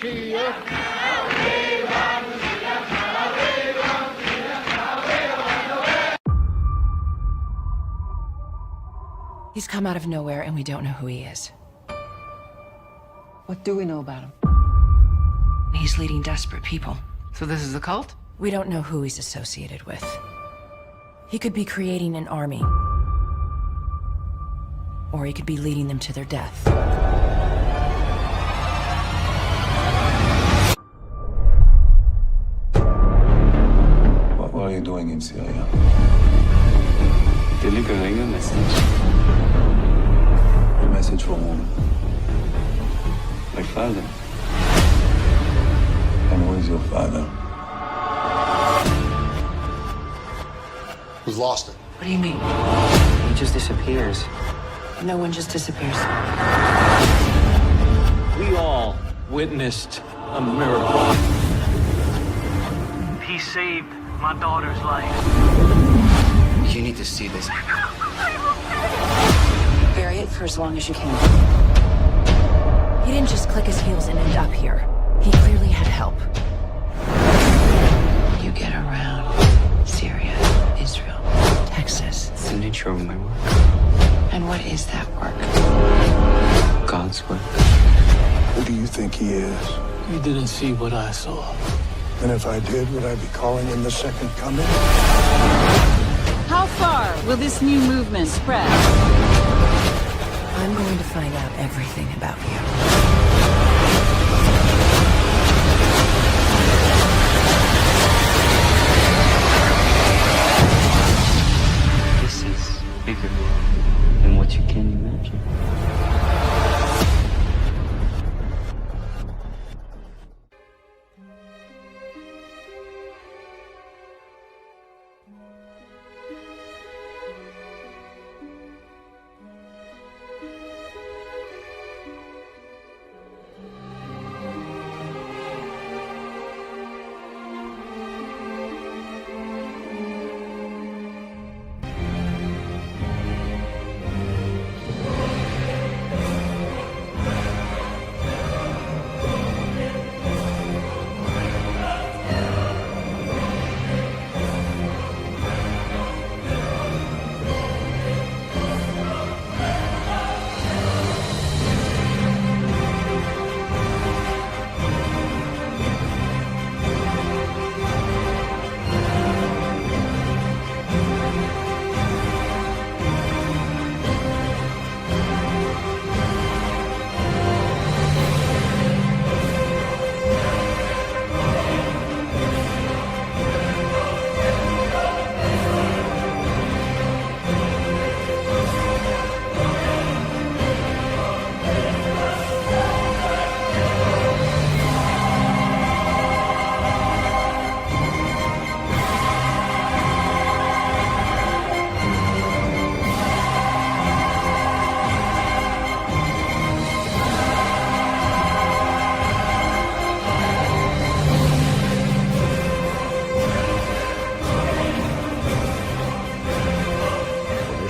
He's come out of nowhere and we don't know who he is. What do we know about him? He's leading desperate people. So this is a cult? We don't know who he's associated with. He could be creating an army. Or he could be leading them to their death. What are you doing in Syria? Delivering a message. A message from whom? My father. And who is your father? We've lost it. What do you mean? He just disappears. No one just disappears. We all witnessed a miracle. He saved my daughter's life. You need to see this. Bury it for as long as you can. He didn't just click his heels and end up here. He clearly had help. You get around Syria, Israel, Texas. It's the nature of my work. And what is that work? God's work. Who do you think he is? You didn't see what I saw. And if I did, would I be calling him the second coming? How far will this new movement spread? I'm going to find out everything about you. This is bigger than what you can imagine.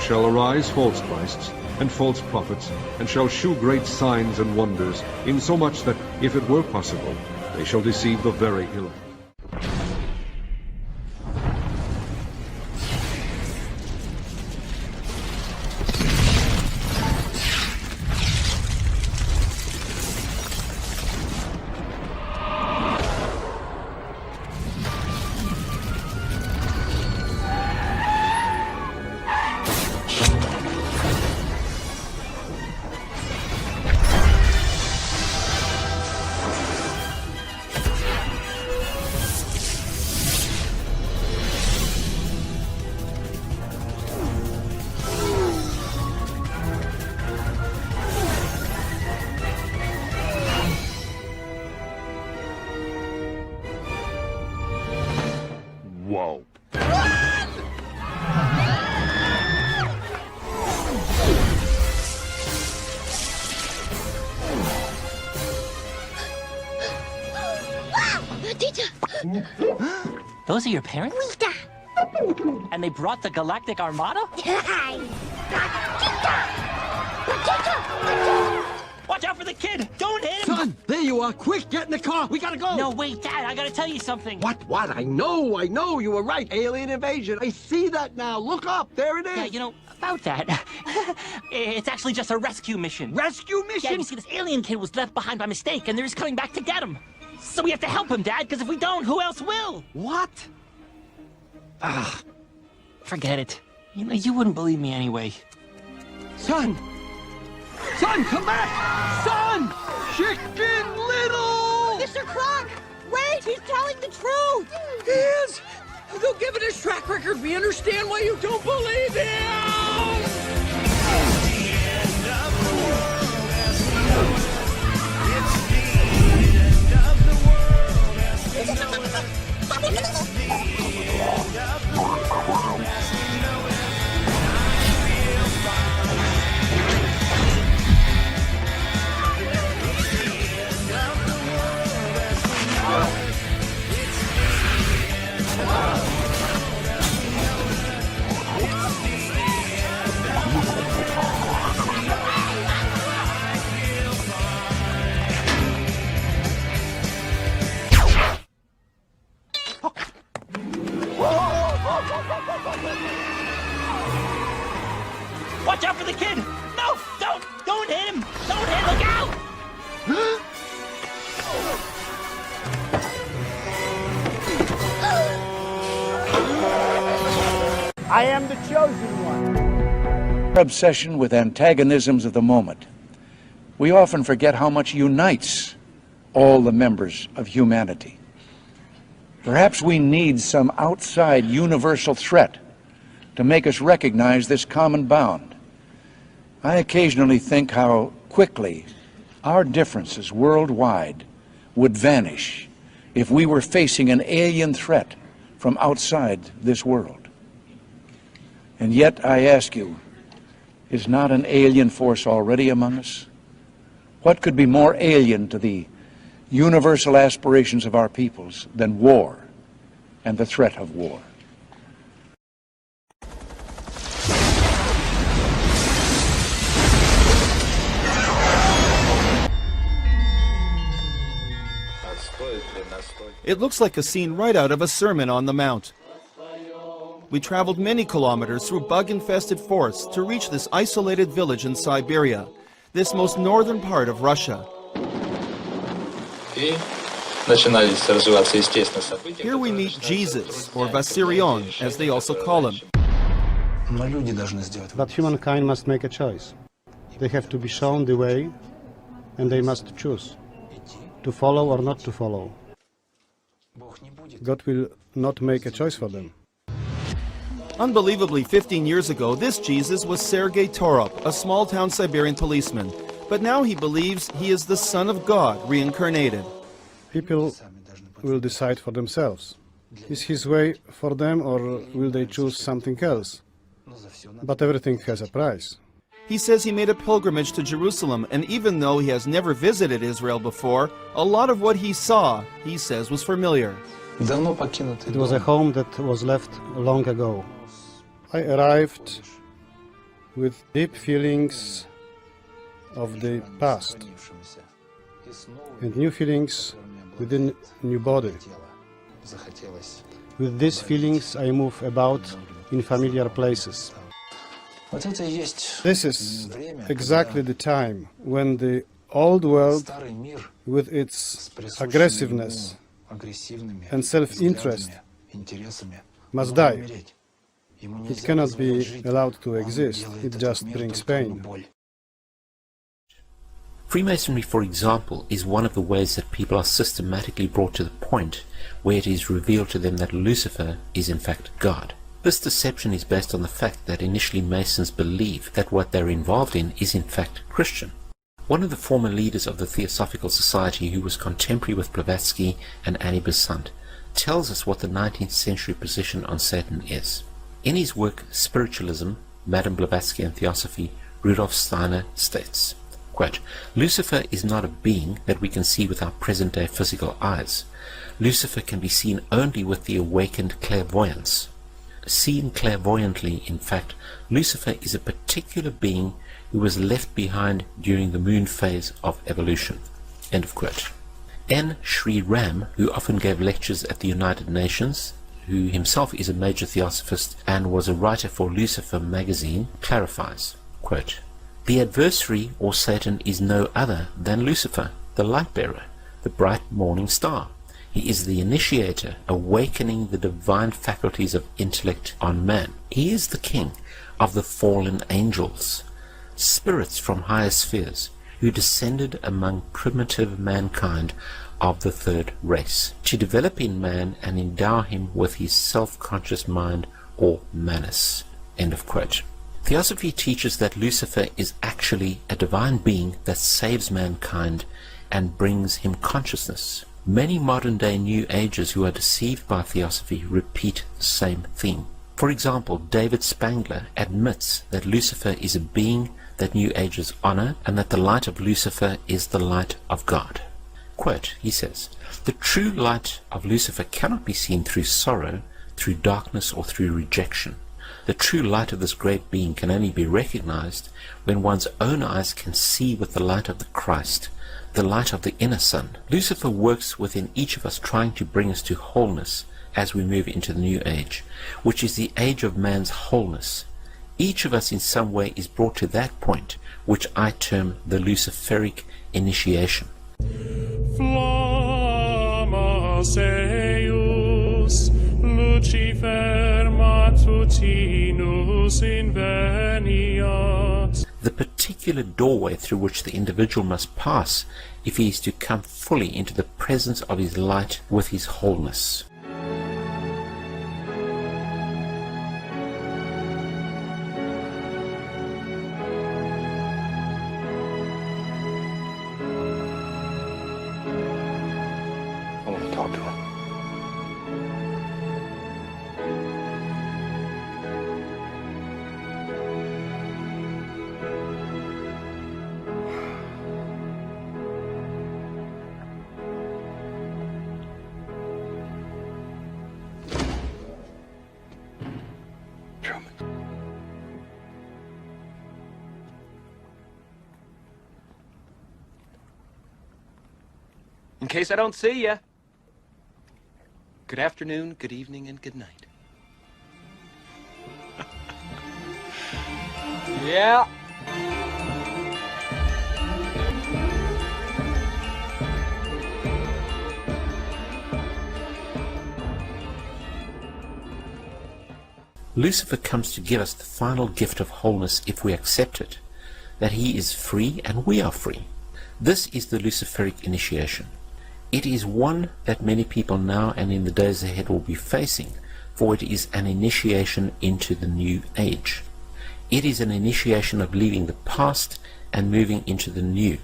Shall arise false Christs and false prophets, and shall shew great signs and wonders, insomuch that, if it were possible, they shall deceive the very elect. Whoa. Those are your parents? And they brought the Galactic Armada? Watch out for the kid! Don't hit him! Son, there you are. Quick, get in the car. We gotta go. No, wait, Dad, I gotta tell you something. What? I know. You were right. Alien invasion. I see that now. Look up. There it is. Yeah, you know, about that. It's actually just a rescue mission. Rescue mission? Yeah, you see, this alien kid was left behind by mistake, and they're just coming back to get him. So we have to help him, Dad, because if we don't, who else will? What? Forget it. You know, you wouldn't believe me anyway. Son, come back! Son! Chicken Little! Mr. Croc! Wait, he's telling the truth! He is! Though given his track record, we understand why you don't believe him! Watch out for the kid! No! Don't hit him! Don't hit him! Look out! I am the chosen one. Our obsession with antagonisms of the moment, we often forget how much unites all the members of humanity. Perhaps we need some outside universal threat to make us recognize this common bound. I occasionally think how quickly our differences worldwide would vanish if we were facing an alien threat from outside this world. And yet, I ask you, is not an alien force already among us? What could be more alien to the universal aspirations of our peoples than war and the threat of war? It looks like a scene right out of a Sermon on the Mount. We traveled many kilometers through bug-infested forests to reach this isolated village in Siberia, this most northern part of Russia. Here we meet Jesus, or Vassirion, as they also call him. But humankind must make a choice. They have to be shown the way, and they must choose to follow or not to follow. God will not make a choice for them. Unbelievably, 15 years ago, this Jesus was Sergei Torop, a small-town Siberian policeman. But now he believes he is the Son of God, reincarnated. People will decide for themselves. Is his way for them, or will they choose something else? But everything has a price. He says he made a pilgrimage to Jerusalem, and even though he has never visited Israel before, a lot of what he saw, he says, was familiar. It was a home that was left long ago. I arrived with deep feelings of the past and new feelings within new body. With these feelings I move about in familiar places. This is exactly the time when the old world, with its aggressiveness and self-interest, must die. It cannot be allowed to exist. It just brings pain. Freemasonry, for example, is one of the ways that people are systematically brought to the point where it is revealed to them that Lucifer is in fact God. This deception is based on the fact that initially Masons believe that what they're involved in is in fact Christian. One of the former leaders of the Theosophical Society, who was contemporary with Blavatsky and Annie Besant, tells us what the 19th century position on Satan is. In his work Spiritualism, Madame Blavatsky and Theosophy, Rudolf Steiner states, quote, Lucifer is not a being that we can see with our present-day physical eyes. Lucifer can be seen only with the awakened clairvoyance. Seen clairvoyantly, in fact, Lucifer is a particular being who was left behind during the moon phase of evolution. End of quote. N. Sri Ram, who often gave lectures at the United Nations, who himself is a major theosophist and was a writer for Lucifer magazine, clarifies, quote, "The adversary, or Satan, is no other than Lucifer, the light-bearer, the bright morning star. He is the initiator, awakening the divine faculties of intellect on man. He is the king of the fallen angels, spirits from higher spheres, who descended among primitive mankind of the third race, to develop in man and endow him with his self-conscious mind or manas." End of quote. Theosophy teaches that Lucifer is actually a divine being that saves mankind and brings him consciousness. Many modern-day New Agers who are deceived by Theosophy repeat the same theme. For example, David Spangler admits that Lucifer is a being that New Agers honor and that the light of Lucifer is the light of God. Quote, he says, "The true light of Lucifer cannot be seen through sorrow, through darkness, or through rejection. The true light of this great being can only be recognized when one's own eyes can see with the light of the Christ, the light of the inner sun. Lucifer works within each of us, trying to bring us to wholeness as we move into the new age, which is the age of man's wholeness. Each of us in some way is brought to that point, which I term the Luciferic initiation." Flammas eius, Lucifer matutinus inveniat. The particular doorway through which the individual must pass if he is to come fully into the presence of his light with his wholeness. I want to talk to him. In case I don't see ya. Good afternoon, good evening, and good night. Yeah. Lucifer comes to give us the final gift of wholeness if we accept it, that he is free and we are free. This is the Luciferic initiation. It is one that many people now and in the days ahead will be facing, for it is an initiation into the new age. It is an initiation of leaving the past and moving into the new,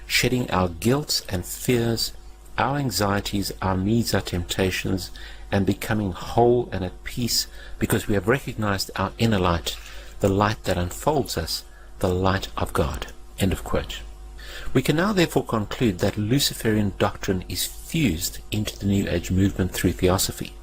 shedding our guilt and fears, our anxieties, our needs, our temptations, and becoming whole and at peace because we have recognized our inner light, the light that unfolds us, the light of God. End of quote. We can now therefore conclude that Luciferian doctrine is fused into the New Age movement through Theosophy.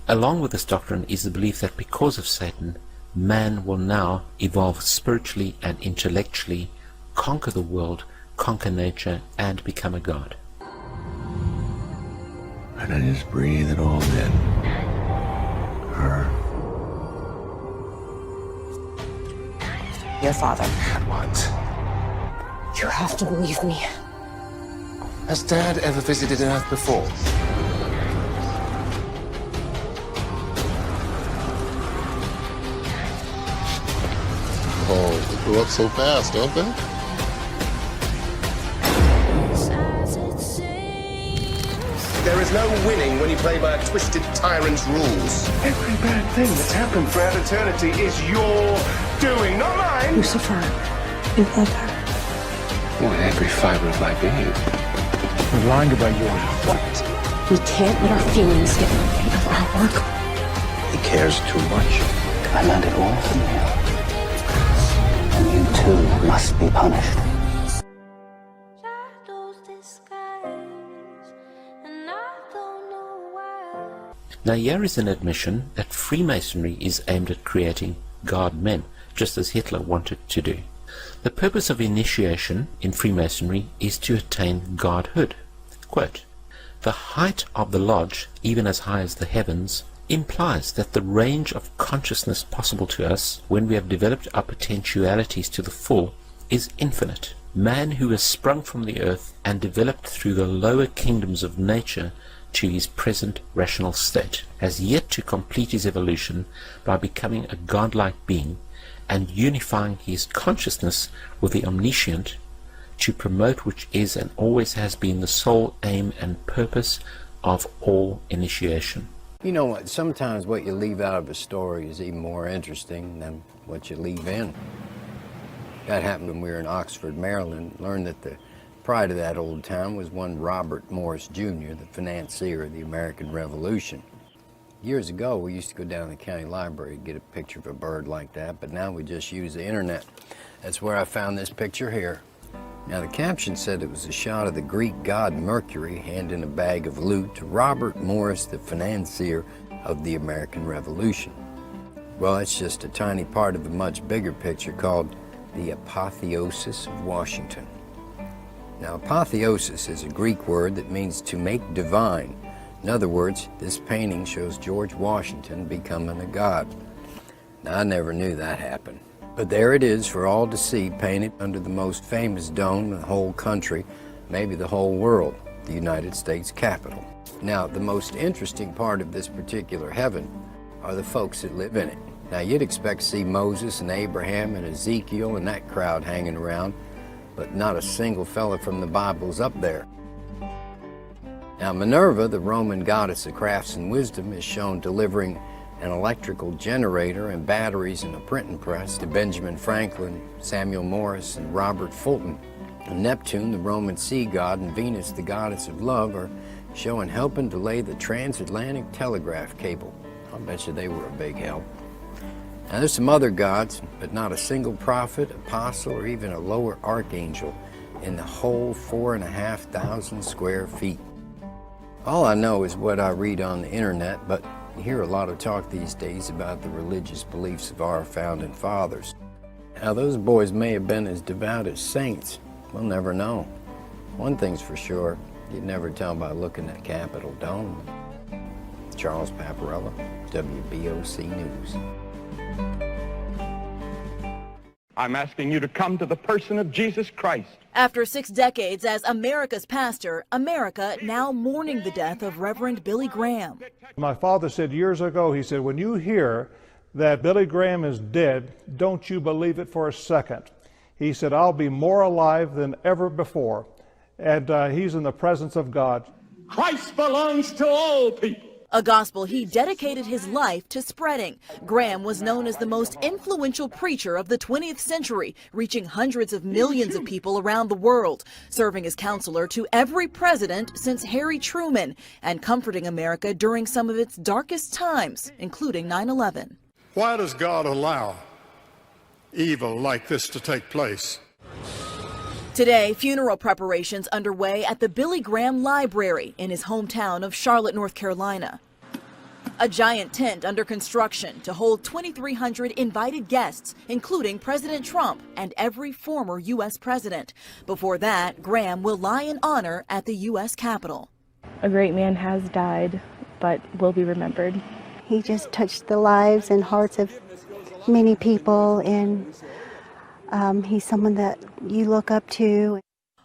Along with this doctrine is the belief that because of Satan, man will now evolve spiritually and intellectually, conquer the world, conquer nature, and become a god. And I just breathe it all in. Her. Your father. What? You have to believe me. Has Dad ever visited Earth before? Oh, they grew up so fast, don't they? There is no winning when you play by a twisted tyrant's rules. Every bad thing that's happened Throughout eternity is your doing, not mine. Lucifer, you love her. Well, every fiber of my being. We're lying about yours. What? We can't let our feelings get in the way of our work. He cares too much. I learned it all from you. And you too must be punished. Now here is an admission that Freemasonry is aimed at creating God-men, just as Hitler wanted to do. The purpose of initiation in Freemasonry is to attain godhood. Quote, "The height of the lodge, even as high as the heavens, implies that the range of consciousness possible to us when we have developed our potentialities to the full is infinite. Man who has sprung from the earth and developed through the lower kingdoms of nature to his present rational state has yet to complete his evolution by becoming a godlike being and unifying his consciousness with the omniscient, to promote which is and always has been the sole aim and purpose of all initiation." You know what, sometimes what you leave out of a story is even more interesting than what you leave in. That happened when we were in Oxford, Maryland. Learned that the pride of that old town was one Robert Morris Jr., the financier of the American Revolution. Years ago, we used to go down to the county library to get a picture of a bird like that, but now we just use the internet. That's where I found this picture here. Now, the caption said it was a shot of the Greek god Mercury handing a bag of loot to Robert Morris, the financier of the American Revolution. Well, it's just a tiny part of a much bigger picture called the apotheosis of Washington. Now, apotheosis is a Greek word that means to make divine. In other words, this painting shows George Washington becoming a god. Now, I never knew that happened. But there it is for all to see, painted under the most famous dome in the whole country, maybe the whole world, the United States Capitol. Now, the most interesting part of this particular heaven are the folks that live in it. Now, you'd expect to see Moses and Abraham and Ezekiel and that crowd hanging around, but not a single fella from the Bible's up there. Now, Minerva, the Roman goddess of crafts and wisdom, is shown delivering an electrical generator and batteries and a printing press to Benjamin Franklin, Samuel Morse, and Robert Fulton. And Neptune, the Roman sea god, and Venus, the goddess of love, are shown helping to lay the transatlantic telegraph cable. I'll bet you they were a big help. Now, there's some other gods, but not a single prophet, apostle, or even a lower archangel in the whole 4,500 square feet. All I know is what I read on the internet, but you hear a lot of talk these days about the religious beliefs of our founding fathers. Now, those boys may have been as devout as saints. We'll never know. One thing's for sure, you'd never tell by looking at Capitol Dome. Charles Paparella, WBOC News. I'm asking you to come to the person of Jesus Christ. After 6 decades as America's pastor, America now mourning the death of Reverend Billy Graham. My father said years ago, he said, when you hear that Billy Graham is dead, don't you believe it for a second. He said, I'll be more alive than ever before. And he's in the presence of God. Christ belongs to all people. A gospel he dedicated his life to spreading. Graham was known as the most influential preacher of the 20th century, reaching hundreds of millions of people around the world, serving as counselor to every president since Harry Truman, and comforting America during some of its darkest times, including 9/11. Why does God allow evil like this to take place? Today, funeral preparations underway at the Billy Graham Library in his hometown of Charlotte, North Carolina. A giant tent under construction to hold 2,300 invited guests, including President Trump and every former U.S. president. Before that, Graham will lie in honor at the U.S. Capitol. A great man has died, but will be remembered. He just touched the lives and hearts of many people, and he's someone that you look up to.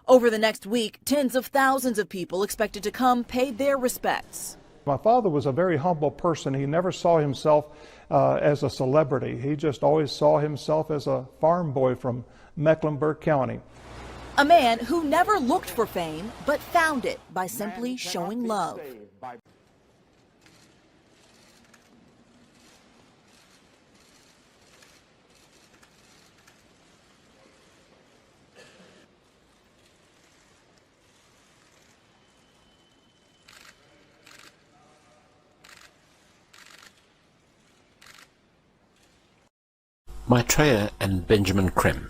Over the next week, tens of thousands of people expected to come pay their respects. My father was a very humble person. He never saw himself as a celebrity. He just always saw himself as a farm boy from Mecklenburg County. A man who never looked for fame, but found it by simply showing love. Maitreya and Benjamin Creme.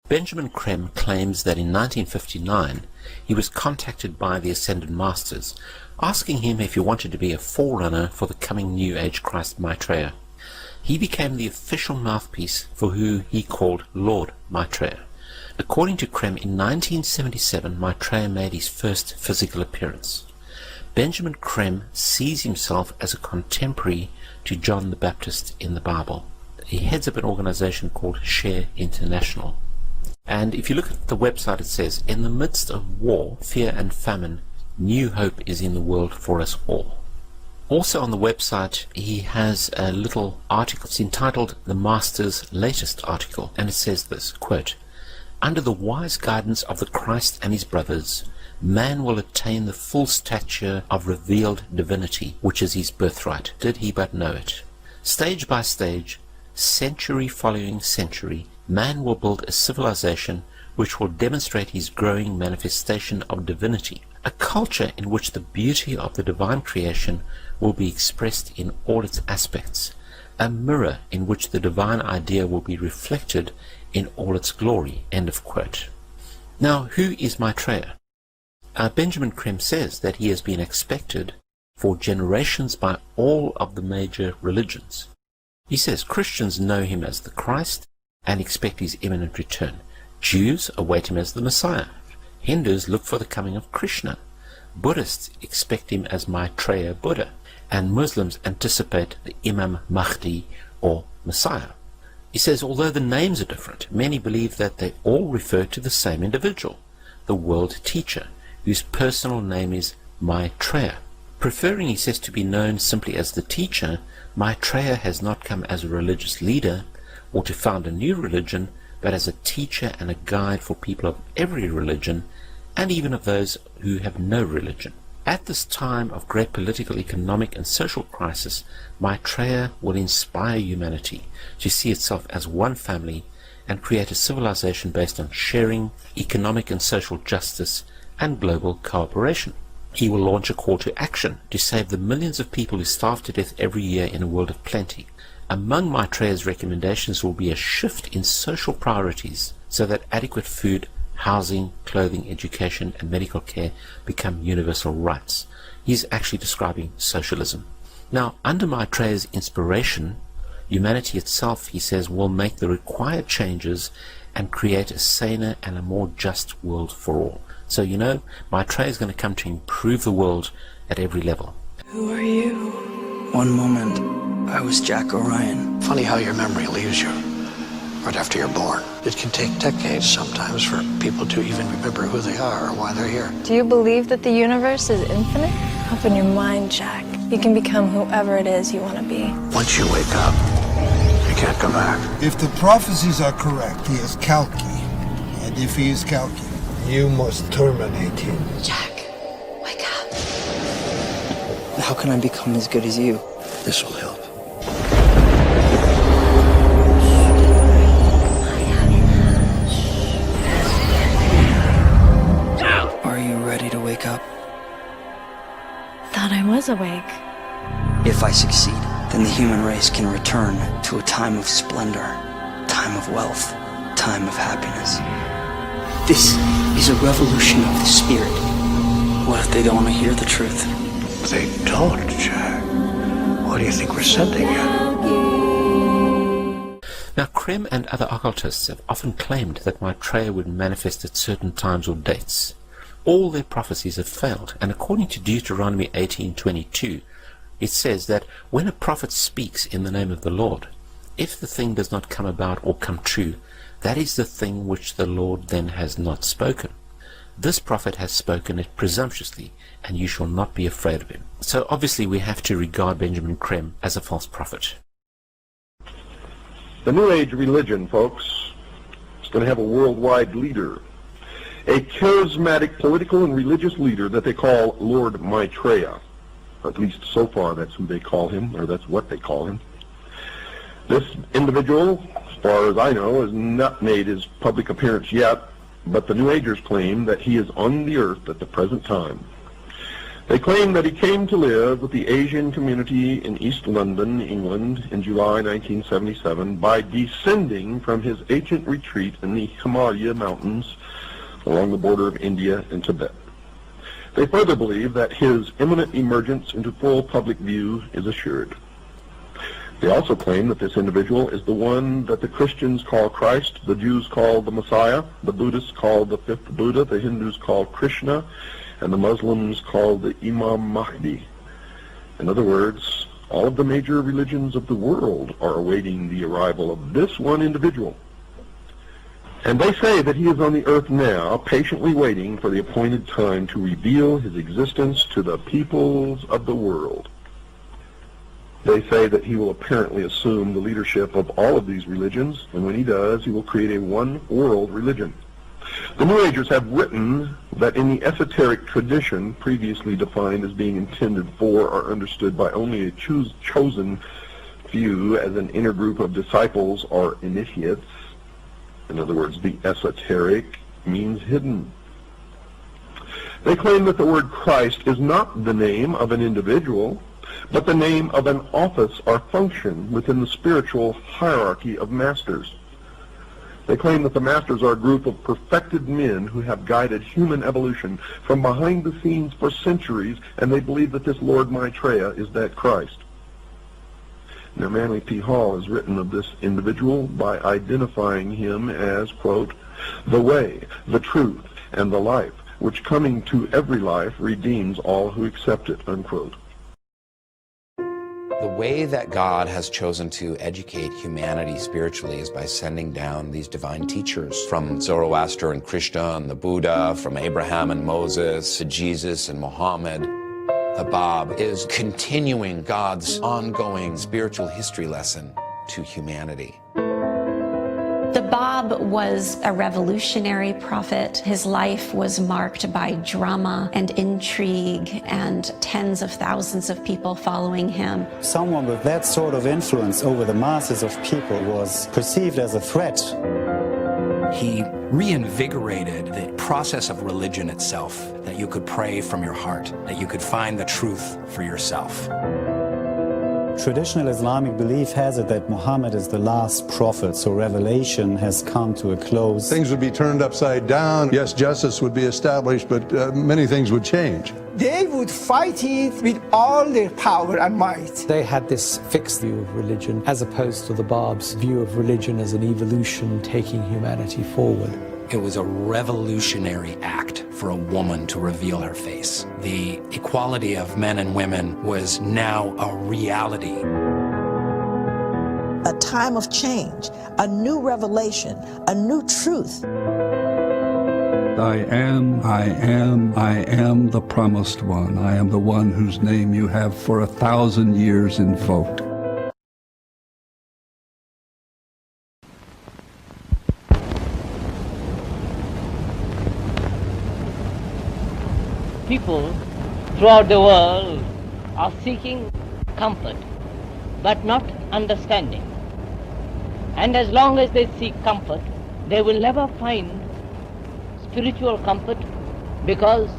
Benjamin Creme claims that in 1959 he was contacted by the Ascended Masters, asking him if he wanted to be a forerunner for the coming New Age Christ Maitreya. He became the official mouthpiece for who he called Lord Maitreya. According to Krem, in 1977, Maitreya made his first physical appearance. Benjamin Krem sees himself as a contemporary to John the Baptist in the Bible. He heads up an organization called Share International. And if you look at the website, it says, in the midst of war, fear and famine, new hope is in the world for us all. Also on the website, he has a little article. It's entitled The Master's Latest Article, and it says this, quote, under the wise guidance of the Christ and his brothers, man will attain the full stature of revealed divinity, which is his birthright, did he but know it. Stage by stage, century following century, man will build a civilization which will demonstrate his growing manifestation of divinity, a culture in which the beauty of the divine creation will be expressed in all its aspects, a mirror in which the divine idea will be reflected in all its glory. End of quote. Now, who is Maitreya? Benjamin Krem says that he has been expected for generations by all of the major religions. He says Christians know him as the Christ and expect his imminent return. Jews await him as the Messiah. Hindus look for the coming of Krishna. Buddhists expect him as Maitreya Buddha. And Muslims anticipate the Imam Mahdi or Messiah. He says although the names are different, many believe that they all refer to the same individual, the world teacher, whose personal name is Maitreya. Preferring, he says, to be known simply as the teacher, Maitreya has not come as a religious leader or to found a new religion, but as a teacher and a guide for people of every religion, and even of those who have no religion. At this time of great political, economic, and social crisis, Maitreya will inspire humanity to see itself as one family and create a civilization based on sharing, economic and social justice, and global cooperation. He will launch a call to action to save the millions of people who starve to death every year in a world of plenty. Among Maitreya's recommendations will be a shift in social priorities so that adequate food, housing, clothing, education, and medical care become universal rights. He's actually describing socialism. Now, under Maitreya's inspiration, humanity itself, he says, will make the required changes and create a saner and a more just world for all. So, you know, Maitreya is going to come to improve the world at every level. Who are you? One moment, I was Jack Orion. Funny how your memory leaves you right after you're born. It can take decades sometimes for people to even remember who they are or why they're here. Do you believe that the universe is infinite? Open your mind, Jack. You can become whoever it is you want to be. Once you wake up, you can't go back. If the prophecies are correct, he is Kalki. And if he is Kalki, you must terminate him. Jack, wake up. How can I become as good as you? This will help. Are you ready to wake up? Thought I was awake. If I succeed, then the human race can return to a time of splendor, time of wealth, time of happiness. This is a revolution of the spirit. What if they don't want to hear the truth? They don't, Jack. What do you think we're sending you? Now, Krem and other occultists have often claimed that Maitreya would manifest at certain times or dates. All their prophecies have failed, and according to Deuteronomy 18:22, it says that when a prophet speaks in the name of the Lord, if the thing does not come about or come true, that is the thing which the Lord then has not spoken. This prophet has spoken it presumptuously, and you shall not be afraid of him. So obviously we have to regard Benjamin Krem as a false prophet. The New Age religion, folks, is going to have a worldwide leader. A charismatic political and religious leader that they call Lord Maitreya. At least so far that's who they call him, or that's what they call him. This individual, as far as I know, has not made his public appearance yet, but the New Agers claim that he is on the earth at the present time. They claim that he came to live with the Asian community in East London, England, in July 1977 by descending from his ancient retreat in the Himalaya mountains along the border of India and Tibet. They further believe that his imminent emergence into full public view is assured. They also claim that this individual is the one that the Christians call Christ, the Jews call the Messiah, the Buddhists call the fifth Buddha, the Hindus call Krishna, and the Muslims call the Imam Mahdi. In other words, all of the major religions of the world are awaiting the arrival of this one individual. And they say that he is on the earth now, patiently waiting for the appointed time to reveal his existence to the peoples of the world. They say that he will apparently assume the leadership of all of these religions, and when he does, he will create a one-world religion. The New Agers have written that in the esoteric tradition, previously defined as being intended for or understood by only a chosen few as an inner group of disciples or initiates, in other words, the esoteric means hidden. They claim that the word Christ is not the name of an individual, but the name of an office or function within the spiritual hierarchy of masters. They claim that the masters are a group of perfected men who have guided human evolution from behind the scenes for centuries, and they believe that this Lord Maitreya is that Christ. Now, Manly P. Hall has written of this individual by identifying him as, quote, the way, the truth, and the life, which coming to every life redeems all who accept it, unquote. The way that God has chosen to educate humanity spiritually is by sending down these divine teachers from Zoroaster and Krishna and the Buddha, from Abraham and Moses to Jesus and Muhammad. The Bab is continuing God's ongoing spiritual history lesson to humanity. The Bab was a revolutionary prophet. His life was marked by drama and intrigue and tens of thousands of people following him. Someone with that sort of influence over the masses of people was perceived as a threat. He reinvigorated the process of religion itself, that you could pray from your heart, that you could find the truth for yourself. Traditional Islamic belief has it that Muhammad is the last prophet, so revelation has come to a close. Things would be turned upside down. Yes, justice would be established, but many things would change. They would fight it with all their power and might. They had this fixed view of religion, as opposed to the Bab's view of religion as an evolution taking humanity forward. It was a revolutionary act for a woman to reveal her face. The equality of men and women was now a reality. A time of change, a new revelation, a new truth. I am the promised one. I am the one whose name you have for 1,000 years invoked. People throughout the world are seeking comfort, but not understanding. And as long as they seek comfort, they will never find spiritual comfort, because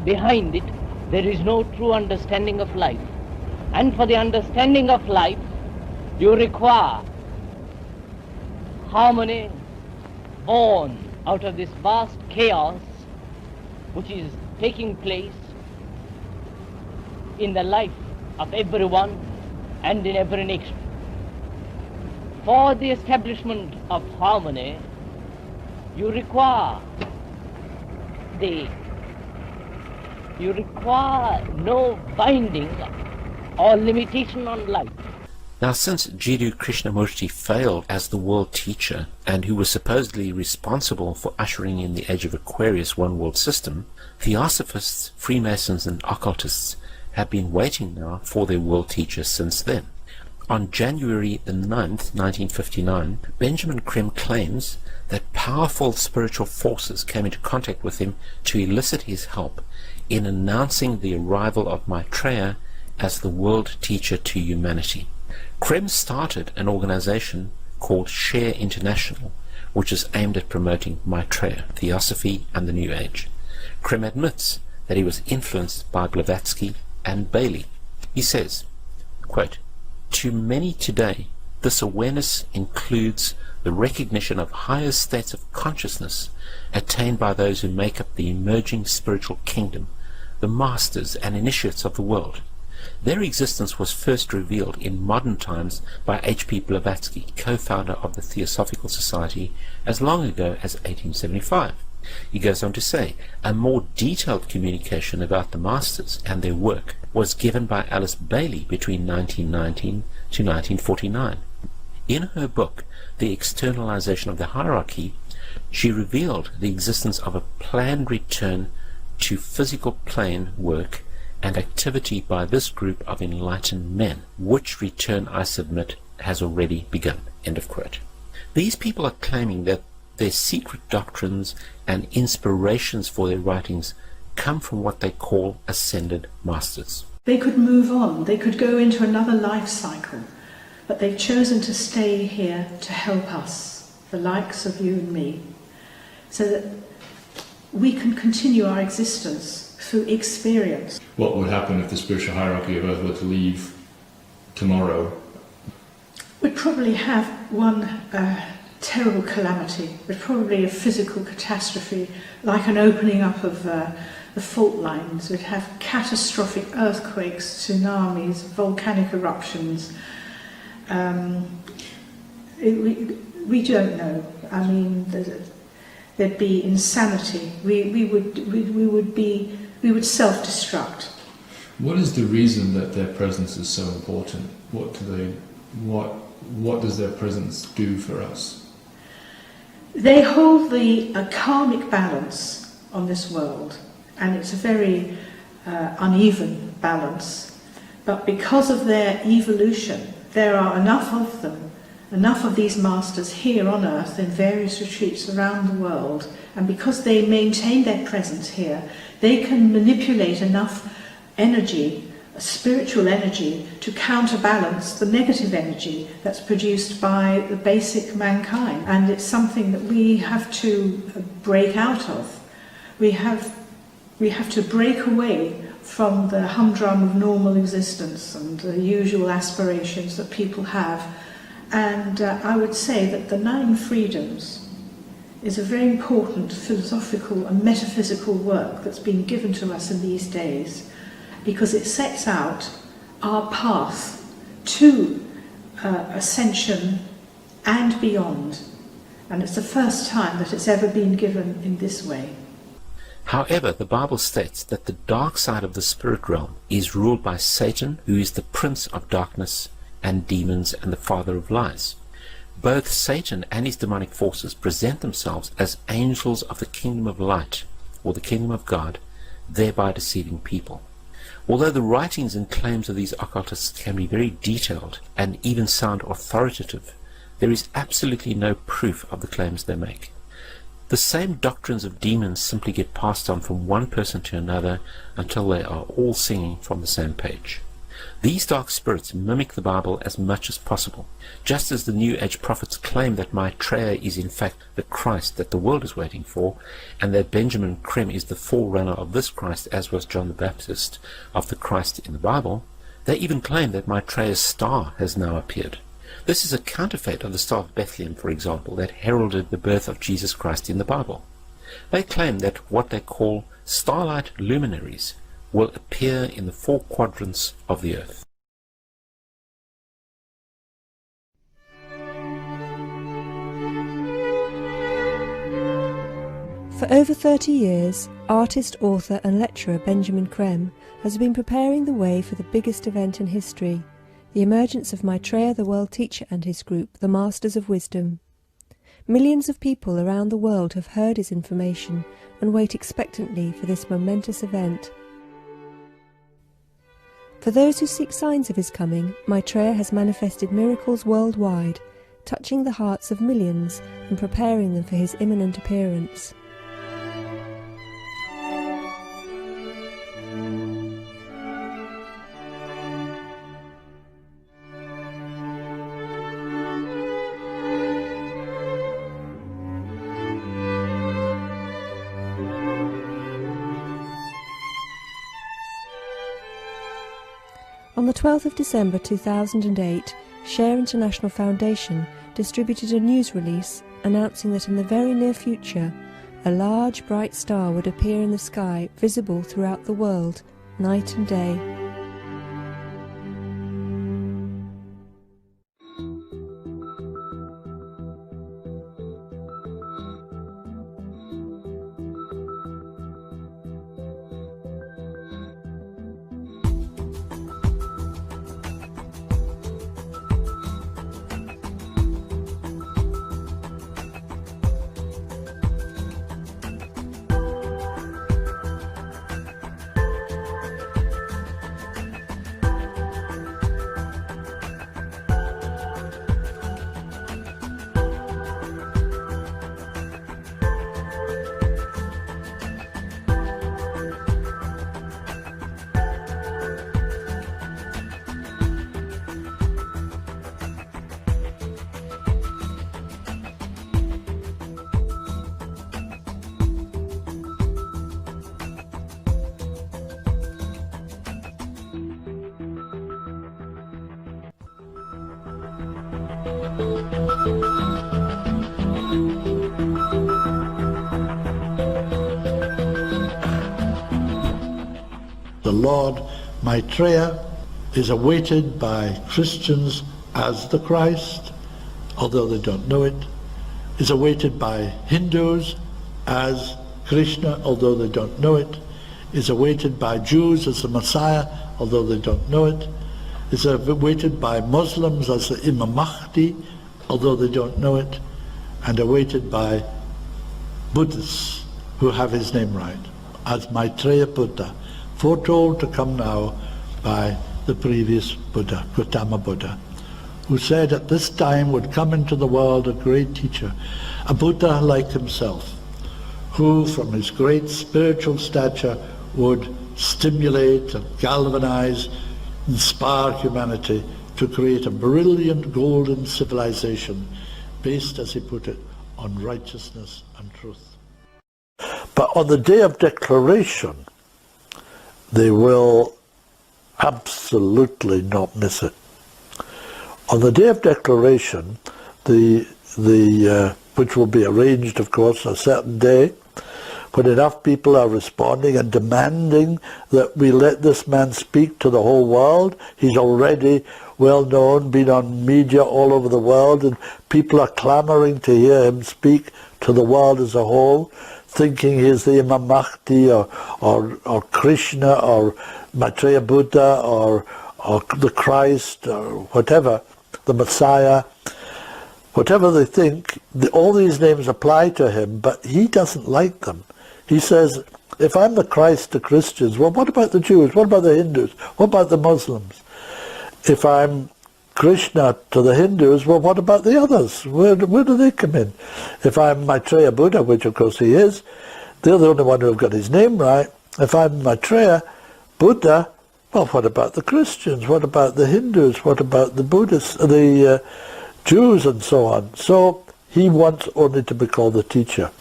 behind it there is no true understanding of life. And for the understanding of life, you require harmony born out of this vast chaos which is taking place in the life of everyone and in every nation. For the establishment of harmony, you require no binding or limitation on life. Now, since Jiddu Krishnamurti failed as the world teacher, and who was supposedly responsible for ushering in the age of Aquarius one world system, Theosophists, Freemasons and occultists have been waiting now for their world teacher since then. On January the 9th, 1959, Benjamin Creme claims that powerful spiritual forces came into contact with him to elicit his help in announcing the arrival of Maitreya as the world teacher to humanity. Creme started an organization called Share International, which is aimed at promoting Maitreya, Theosophy and the New Age. Creme admits that he was influenced by Blavatsky and Bailey. He says, quote, "To many today, this awareness includes the recognition of higher states of consciousness attained by those who make up the emerging spiritual kingdom, the masters and initiates of the world. Their existence was first revealed in modern times by H.P. Blavatsky, co-founder of the Theosophical Society, as long ago as 1875. He goes on to say, a more detailed communication about the Masters and their work was given by Alice Bailey between 1919 to 1949. In her book, The Externalization of the Hierarchy, she revealed the existence of a planned return to physical plane work and activity by this group of enlightened men, which return, I submit, has already begun. End of quote. These people are claiming that their secret doctrines and inspirations for their writings come from what they call ascended masters. They could move on, they could go into another life cycle, but they've chosen to stay here to help us, the likes of you and me, so that we can continue our existence through experience. What would happen if the spiritual hierarchy of Earth were to leave tomorrow? We'd probably have one terrible calamity. There's probably a physical catastrophe, like an opening up of the fault lines. We'd have catastrophic earthquakes, tsunamis, volcanic eruptions. We don't know. I mean, there'd be insanity. We would self-destruct. What is the reason that their presence is so important? What does their presence do for us? They hold the karmic balance on this world, and it's a very uneven balance. But because of their evolution, there are enough of them, enough of these masters here on Earth in various retreats around the world, and because they maintain their presence here, they can manipulate enough energy, spiritual energy, to counterbalance the negative energy that's produced by the basic mankind. And it's something that we have to break out of. We have to break away from the humdrum of normal existence and the usual aspirations that people have. And I would say that the 9 Freedoms is a very important philosophical and metaphysical work that's been given to us in these days, because it sets out our path to ascension and beyond. And it's the first time that it's ever been given in this way. However, the Bible states that the dark side of the spirit realm is ruled by Satan, who is the prince of darkness, and demons, and the father of lies. Both Satan and his demonic forces present themselves as angels of the kingdom of light, or the kingdom of God, thereby deceiving people. Although the writings and claims of these occultists can be very detailed and even sound authoritative, there is absolutely no proof of the claims they make. The same doctrines of demons simply get passed on from one person to another until they are all singing from the same page. These dark spirits mimic the Bible as much as possible, just as the New Age prophets claim that Maitreya is in fact the Christ that the world is waiting for, and that Benjamin Creme is the forerunner of this Christ, as was John the Baptist of the Christ in the Bible. They even claim that Maitreya's star has now appeared. This is a counterfeit of the Star of Bethlehem, for example, that heralded the birth of Jesus Christ in the Bible. They claim that what they call starlight luminaries will appear in the 4 quadrants of the earth. For over 30 years, artist, author and lecturer Benjamin Creme has been preparing the way for the biggest event in history, the emergence of Maitreya the World Teacher and his group, the Masters of Wisdom. Millions of people around the world have heard his information and wait expectantly for this momentous event. For those who seek signs of his coming, Maitreya has manifested miracles worldwide, touching the hearts of millions and preparing them for his imminent appearance. On the 12th of December 2008, Share International Foundation distributed a news release announcing that in the very near future, a large bright star would appear in the sky, visible throughout the world, night and day. The Lord Maitreya is awaited by Christians as the Christ, although they don't know it, is awaited by Hindus as Krishna, although they don't know it, is awaited by Jews as the Messiah, although they don't know it, is awaited by Muslims as the Imam Mahdi, although they don't know it, and awaited by Buddhists who have his name right, as Maitreya Buddha, foretold to come now by the previous Buddha, Gautama Buddha, who said at this time would come into the world a great teacher, a Buddha like himself, who from his great spiritual stature would stimulate and galvanize, inspire humanity to create a brilliant golden civilization based, as he put it, on righteousness and truth. But on the day of declaration, they will absolutely not miss it. On the day of declaration, which will be arranged, of course, a certain day, when enough people are responding and demanding that we let this man speak to the whole world. He's already well known, been on media all over the world, and people are clamoring to hear him speak to the world as a whole, thinking he's the Imam Mahdi or Krishna or Maitreya Buddha or the Christ or whatever, the Messiah. Whatever they think, all these names apply to him, but he doesn't like them. He says, if I'm the Christ to Christians, well, what about the Jews? What about the Hindus? What about the Muslims? If I'm Krishna to the Hindus, well, what about the others? Where do they come in? If I'm Maitreya Buddha, which of course he is, they're the only one who've got his name right. If I'm Maitreya Buddha, well, what about the Christians? What about the Hindus? What about the Buddhists, the Jews and so on? So he wants only to be called the teacher.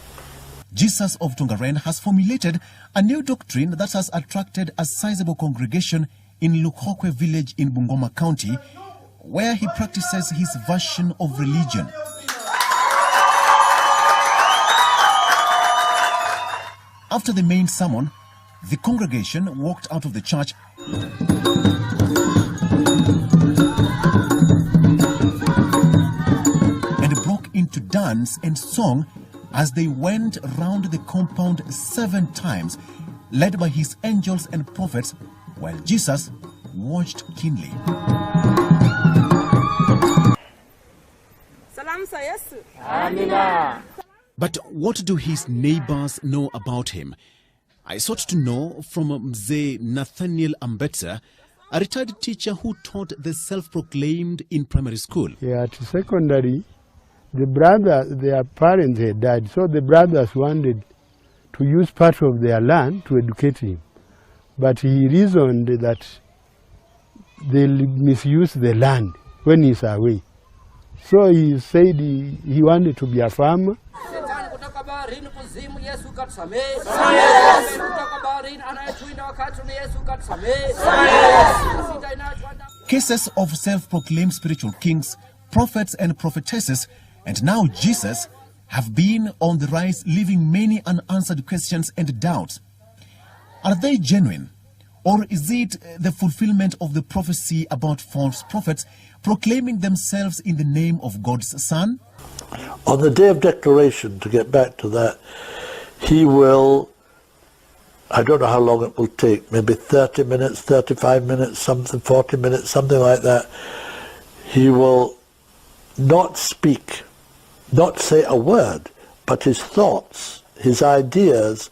Jesus of Tongaren has formulated a new doctrine that has attracted a sizable congregation in Lukokwe village in Bungoma County, where he practices his version of religion. After the main sermon, the congregation walked out of the church and broke into dance and song as they went round the compound 7 times, led by his angels and prophets, while Jesus watched keenly. But what do his neighbors know about him? I sought to know from Mzee Nathaniel Ambetsa, a retired teacher who taught the self-proclaimed in primary school. Yeah, at secondary, their parents had died, so the brothers wanted to use part of their land to educate him. But he reasoned that they'll misuse the land when he's away. So he said he wanted to be a farmer. Cases of self-proclaimed spiritual kings, prophets and prophetesses, and now Jesus have been on the rise, leaving many unanswered questions and doubts. Are they genuine? Or is it the fulfillment of the prophecy about false prophets proclaiming themselves in the name of God's Son? On the day of declaration, to get back to that, he will, I don't know how long it will take, maybe 30 minutes, 35 minutes, something, 40 minutes, something like that. He will not speak, not say a word, but his thoughts, his ideas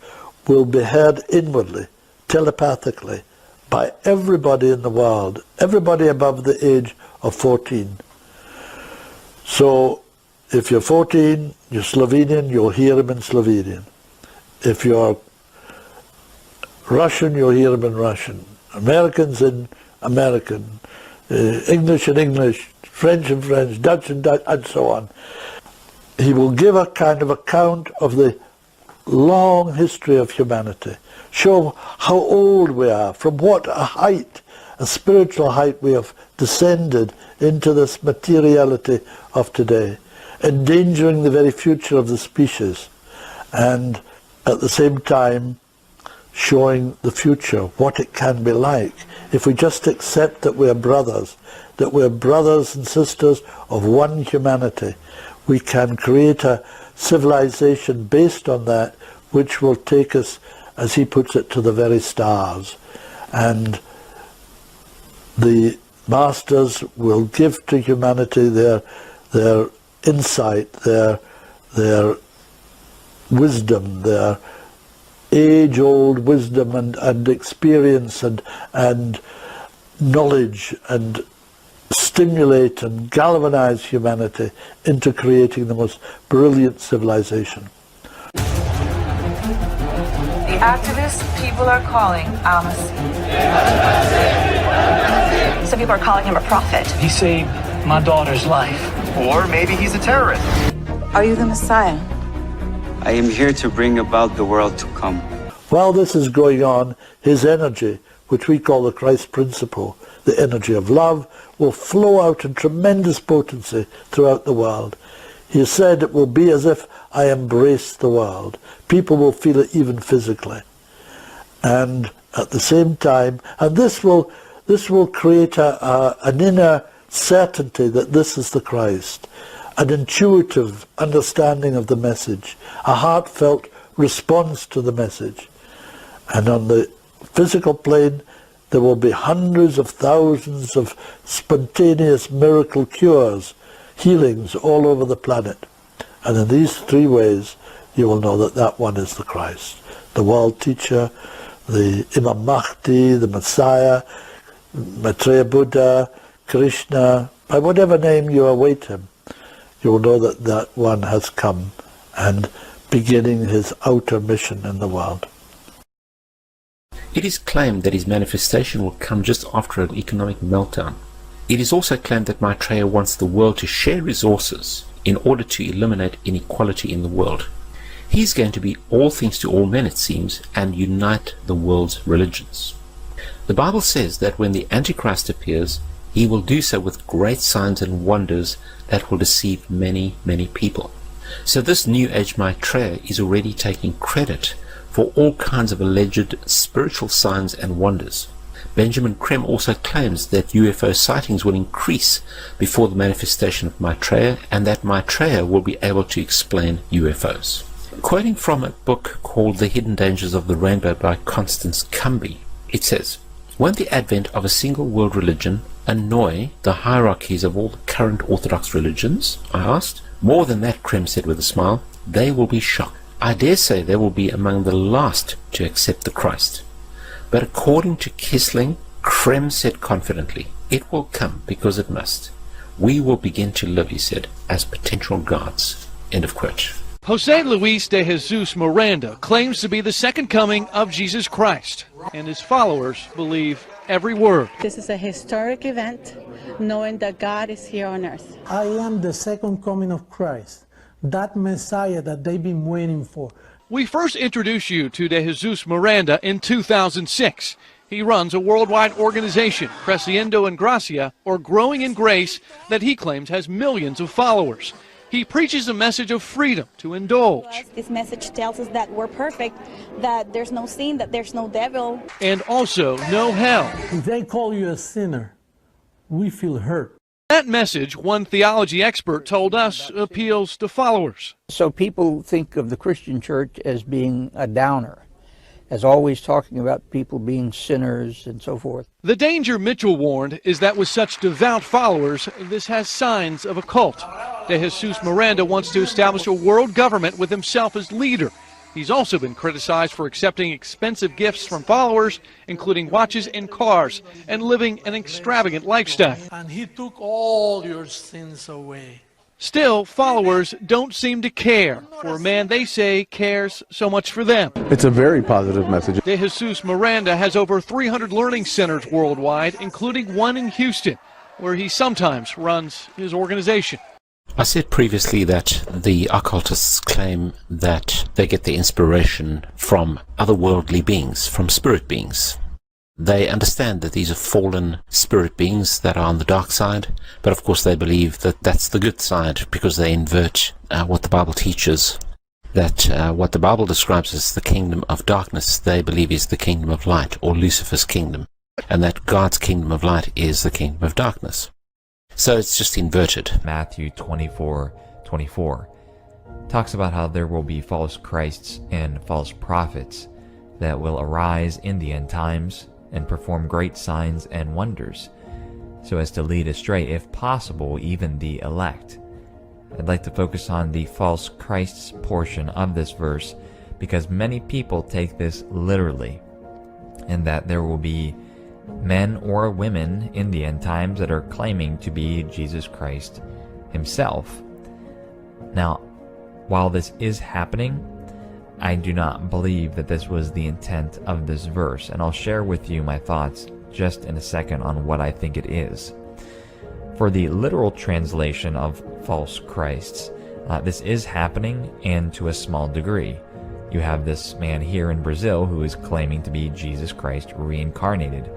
will be heard inwardly, telepathically, by everybody in the world, everybody above the age of 14. So if you're 14, you're Slovenian, you'll hear him in Slovenian. If you're Russian, you'll hear him in Russian. Americans in American, English in English, French in French, Dutch in Dutch, and so on. He will give a kind of account of the long history of humanity, show how old we are, from what a height a spiritual height we have descended into this materiality of today, endangering the very future of the species, and at the same time showing the future, what it can be like if we just accept that we're brothers and sisters of one humanity. We can create a civilization based on that, which will take us, as he puts it, to the very stars. And the masters will give to humanity their insight, their wisdom, their age-old wisdom and experience and knowledge, and stimulate and galvanize humanity into creating the most brilliant civilization. The activist people are calling Al-Masih. Some people are calling him a prophet. He saved my daughter's life. Or maybe he's a terrorist. Are you the Messiah? I am here to bring about the world to come. While this is going on, his energy, which we call the Christ principle, the energy of love, will flow out in tremendous potency throughout the world. He has said it will be as if I embrace the world. People will feel it even physically. And at the same time, and this will create an inner certainty that this is the Christ, an intuitive understanding of the message, a heartfelt response to the message. And on the physical plane, there will be hundreds of thousands of spontaneous miracle cures, healings all over the planet. And in these three ways, you will know that that one is the Christ, the world teacher, the Imam Mahdi, the Messiah, Maitreya Buddha, Krishna. By whatever name you await him, you will know that that one has come and beginning his outer mission in the world. It is claimed that his manifestation will come just after an economic meltdown. It is also claimed that Maitreya wants the world to share resources in order to eliminate inequality in the world. He's going to be all things to all men, it seems, and unite the world's religions. The Bible says that when the Antichrist appears, he will do so with great signs and wonders that will deceive many, many people. So this New Age Maitreya is already taking credit for all kinds of alleged spiritual signs and wonders. Benjamin Creme also claims that UFO sightings will increase before the manifestation of Maitreya, and that Maitreya will be able to explain UFOs. Quoting from a book called The Hidden Dangers of the Rainbow by Constance Cumby, it says, "Won't the advent of a single world religion annoy the hierarchies of all the current Orthodox religions?" I asked. "More than that," Creme said with a smile, "they will be shocked. I dare say they will be among the last to accept the Christ." But according to Kissling, Creme said confidently, "It will come because it must. We will begin to live," he said, "as potential gods." End of quote. Jose Luis de Jesus Miranda claims to be the second coming of Jesus Christ, and his followers believe every word. This is a historic event, knowing that God is here on earth. I am the second coming of Christ, that Messiah that they've been waiting for. We first introduced you to de Jesus Miranda in 2006. He runs a worldwide organization, Creciendo en Gracia, or Growing in Grace, that he claims has millions of followers. He preaches a message of freedom to indulge. This message tells us that we're perfect, that there's no sin, that there's no devil. And also no hell. If they call you a sinner, we feel hurt. That message, one theology expert told us, appeals to followers. So people think of the Christian church as being a downer, as always talking about people being sinners and so forth. The danger, Mitchell warned, is that with such devout followers, this has signs of a cult. De Jesus Miranda wants to establish a world government with himself as leader. He's also been criticized for accepting expensive gifts from followers, including watches and cars, and living an extravagant lifestyle. And he took all your sins away. Still, followers don't seem to care for a man they say cares so much for them. It's a very positive message. De Jesus Miranda has over 300 learning centers worldwide, including one in Houston, where he sometimes runs his organization. I said previously that the occultists claim that they get their inspiration from otherworldly beings, from spirit beings. They understand that these are fallen spirit beings that are on the dark side, but of course they believe that that's the good side because they invert what the Bible teaches. That what the Bible describes as the kingdom of darkness, they believe is the kingdom of light, or Lucifer's kingdom, and that God's kingdom of light is the kingdom of darkness. So it's just inverted. Matthew 24:24 talks about how there will be false Christs and false prophets that will arise in the end times and perform great signs and wonders, so as to lead astray, if possible, even the elect. I'd like to focus on the false Christs portion of this verse, because many people take this literally, and that there will be men or women in the end times that are claiming to be Jesus Christ himself. Now, while this is happening, I do not believe that this was the intent of this verse, and I'll share with you my thoughts just in a second on what I think it is. For the literal translation of false Christs, this is happening, and to a small degree. You have this man here in Brazil who is claiming to be Jesus Christ reincarnated.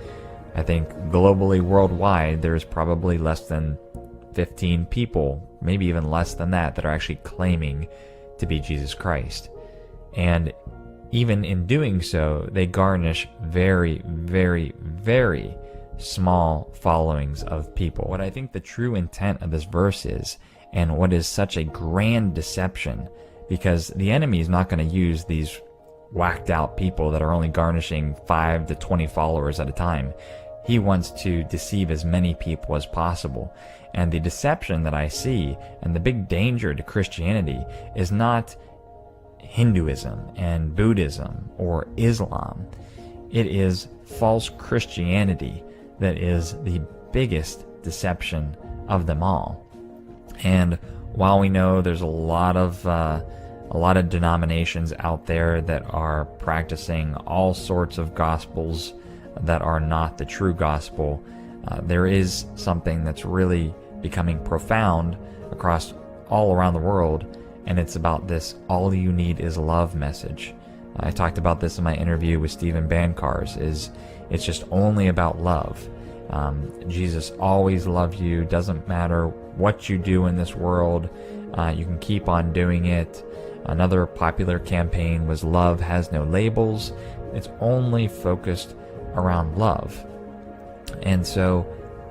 I think globally, worldwide, there's probably less than 15 people, maybe even less than that, that are actually claiming to be Jesus Christ. And even in doing so, they garnish very, very, very small followings of people. What I think the true intent of this verse is, and what is such a grand deception, because the enemy is not going to use these whacked out people that are only garnishing 5 to 20 followers at a time. He wants to deceive as many people as possible. And the deception that I see, and the big danger to Christianity, is not Hinduism and Buddhism or Islam. It is false Christianity that is the biggest deception of them all. And while we know there's a lot of denominations out there that are practicing all sorts of gospels that are not the true gospel, there is something that's really becoming profound across all around the world, and it's about this all you need is love message. I talked about this in my interview with Stephen Bancars. It's just only about love. Jesus always loved you. Doesn't matter what you do in this world, you can keep on doing it. Another popular campaign was Love Has No Labels. It's only focused around love. And so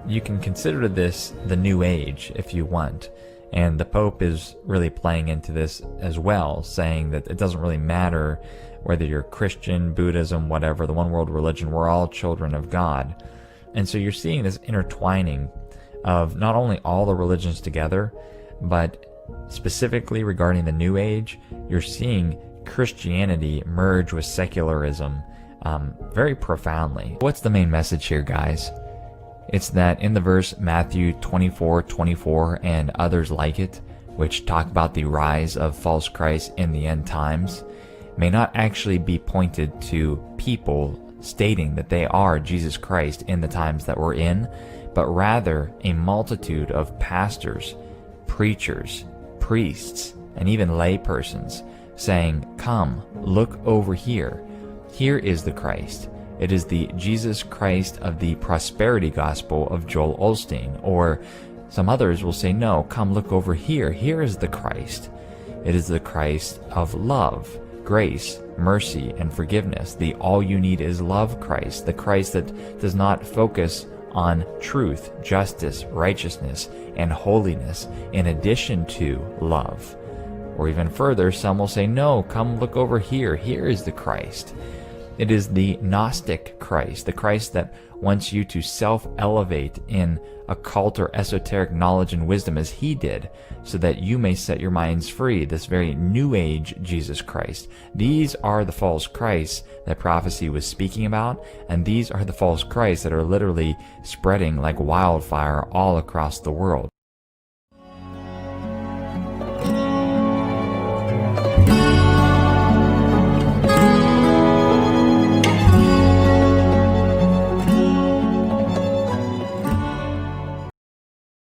you can consider this the New Age if you want. And the Pope is really playing into this as well, saying that it doesn't really matter whether you're Christian, Buddhism, whatever, the one world religion, we're all children of God. And so you're seeing this intertwining of not only all the religions together, but specifically regarding the New Age, you're seeing Christianity merge with secularism very profoundly. What's the main message here, guys? It's that in the verse Matthew 24:24 and others like it, which talk about the rise of false Christ in the end times, may not actually be pointed to people stating that they are Jesus Christ in the times that we're in, but rather a multitude of pastors, preachers, priests, and even laypersons saying, "Come, look over here. Here is the Christ. It is the Jesus Christ of the prosperity gospel of Joel Osteen." Or some others will say, "No, come look over here. Here is the Christ. It is the Christ of love, grace, mercy, and forgiveness. The all you need is love Christ. The Christ that does not focus on truth, justice, righteousness, and holiness in addition to love." Or even further, some will say, "No, come look over here. Here is the Christ. It is the Gnostic Christ, the Christ that wants you to self-elevate in occult or esoteric knowledge and wisdom as he did, so that you may set your minds free, this very New Age Jesus Christ." These are the false Christs that prophecy was speaking about, and these are the false Christs that are literally spreading like wildfire all across the world.